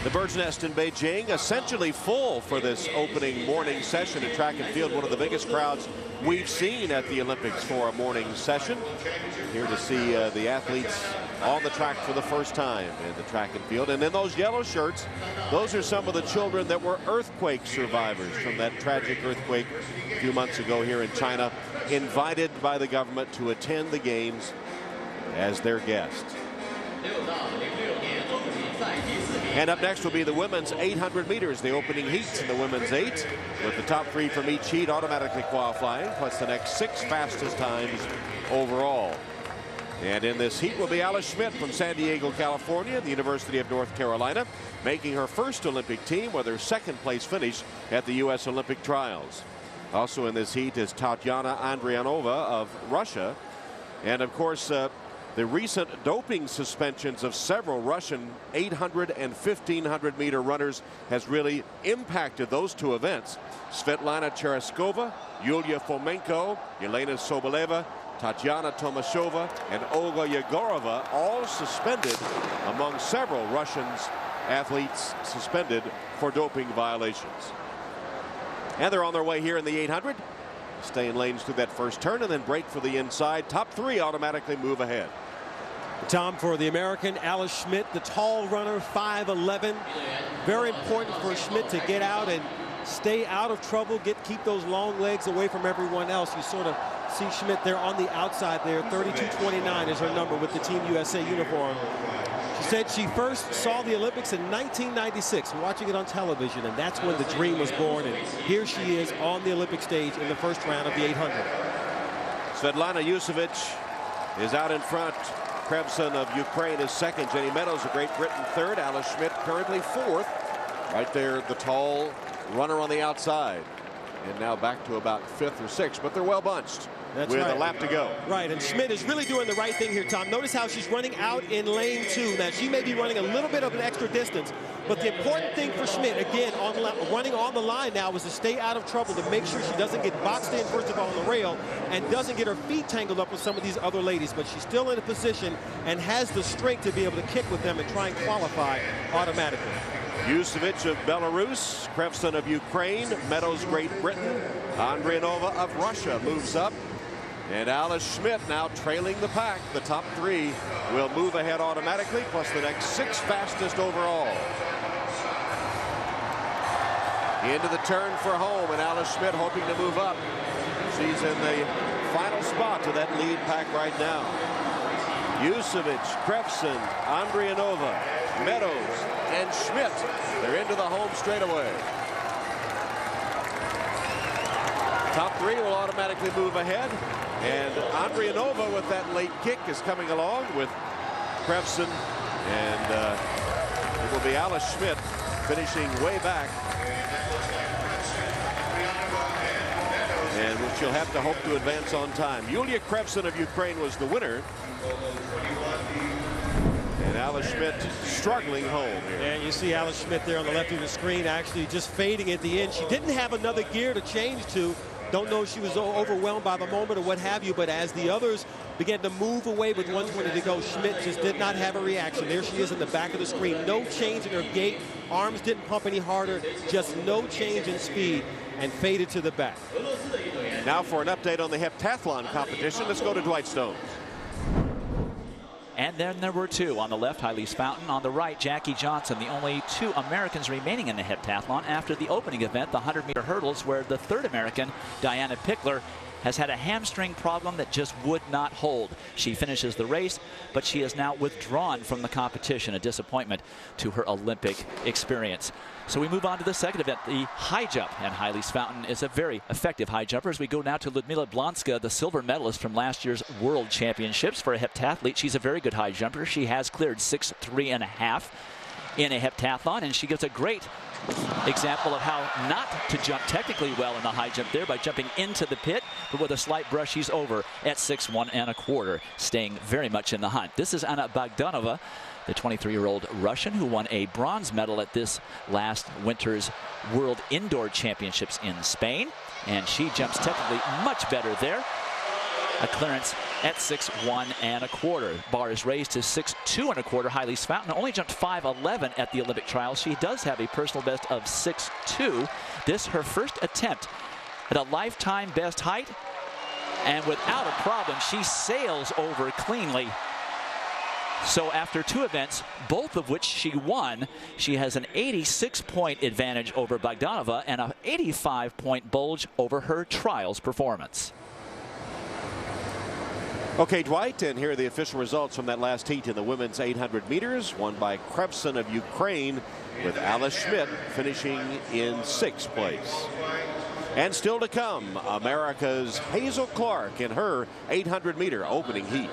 The Bird's Nest in Beijing essentially full for this opening morning session in track and field. One of the biggest crowds we've seen at the Olympics for a morning session. Here to see the athletes on the track for the first time in the track and field. And in those yellow shirts, those are some of the children that were earthquake survivors from that tragic earthquake a few months ago here in China, invited by the government to attend the games as their guests. And up next will be the women's 800 meters, the opening heats in the women's 8, with the top 3 from each heat automatically qualifying, plus the next 6 fastest times overall. And in this heat will be Alice Schmidt from San Diego, California, the University of North Carolina, making her first Olympic team with her second-place finish at the U.S. Olympic trials. Also in this heat is Tatiana Andrianova of Russia. And of course, the recent doping suspensions of several Russian 800 and 1500 meter runners has really impacted those two events. Svetlana Tereshkova, Yulia Fomenko, Elena Soboleva, Tatiana Tomashova, and Olga Yegorova all suspended among several Russian athletes suspended for doping violations. And they're on their way here in the 800. Stay in lanes through that first turn and then break for the inside. Top 3 automatically move ahead. Tom, for the American, Alice Schmidt, the tall runner, 5'11". Very important for Schmidt to get out and stay out of trouble, keep those long legs away from everyone else. You sort of see Schmidt there on the outside there. 32.29 is her number with the Team USA uniform. She said she first saw the Olympics in 1996, watching it on television, and that's when the dream was born. And here she is on the Olympic stage in the first round of the 800. Svetlana Yusevich is out in front. Krevson of Ukraine is second. Jenny Meadows of Great Britain third. Alice Schmidt currently fourth. Right there, the tall runner on the outside. And now back to about 5th or 6th, but they're well bunched. That's with right. a lap to go. Right, and Schmidt is really doing the right thing here, Tom. Notice how she's running out in lane 2. Now, she may be running a little bit of an extra distance, but the important thing for Schmidt, again, running on the line now, is to stay out of trouble, to make sure she doesn't get boxed in, first of all, on the rail, and doesn't get her feet tangled up with some of these other ladies. But she's still in a position and has the strength to be able to kick with them and try and qualify automatically. Yusevich of Belarus, Krevson of Ukraine, Meadows, Great Britain, Andrianova of Russia moves up. And Alice Schmidt now trailing the pack. The top 3 will move ahead automatically, plus the next 6 fastest overall. Into the turn for home, and Alice Schmidt hoping to move up. She's in the final spot to that lead pack right now. Yusevich, Krevson, Andrianova, Meadows, and Schmidt. They're into the home straightaway. Top 3 will automatically move ahead. And Andrianova with that late kick is coming along with Krevson. And it will be Alice Schmidt finishing way back. And she'll have to hope to advance on time. Yulia Krevson of Ukraine was the winner. And Alice Schmidt struggling home here. And you see Alice Schmidt there on the left of the screen, actually just fading at the end. She didn't have another gear to change to. Don't know if she was overwhelmed by the moment or what have you, but as the others began to move away with 120 to go, Schmidt just did not have a reaction. There she is in the back of the screen. No change in her gait. Arms didn't pump any harder. Just no change in speed, and faded to the back. Now for an update on the heptathlon competition, let's go to Dwight Stones. And then there were 2 on the left, Hylise Fountain. On the right, Jackie Johnson, the only 2 Americans remaining in the heptathlon after the opening event, the 100-meter hurdles, where the 3rd American, Diana Pickler, has had a hamstring problem that just would not hold. She finishes the race, but she is now withdrawn from the competition, a disappointment to her Olympic experience. So we move on to the second event, the high jump, and Hylise Fountain is a very effective high jumper. As we go now to Ludmila Blonska, the silver medalist from last year's World Championships. For a heptathlete, she's a very good high jumper. She has cleared 6'3.5" in a heptathlon, and she gives a great example of how not to jump technically well in the high jump there by jumping into the pit, but with a slight brush she's over at 6'1.25", staying very much in the hunt. This is Anna Bogdanova, the 23-year-old Russian who won a bronze medal at this last winter's World Indoor Championships in Spain, and she jumps technically much better there. A clearance at 6'1 1/4. Bar is raised to 6'2 1/4. Hylise Fountain only jumped 5'11 at the Olympic trials. She does have a personal best of 6'2. This her first attempt at a lifetime best height, and without a problem, she sails over cleanly. So after 2 events, both of which she won, she has an 86-point advantage over Bogdanova and an 85-point bulge over her trials performance. Okay, Dwight, and here are the official results from that last heat in the women's 800 meters, won by Krevson of Ukraine, with Alice Schmidt finishing in 6th place. And still to come, America's Hazel Clark in her 800-meter opening heat.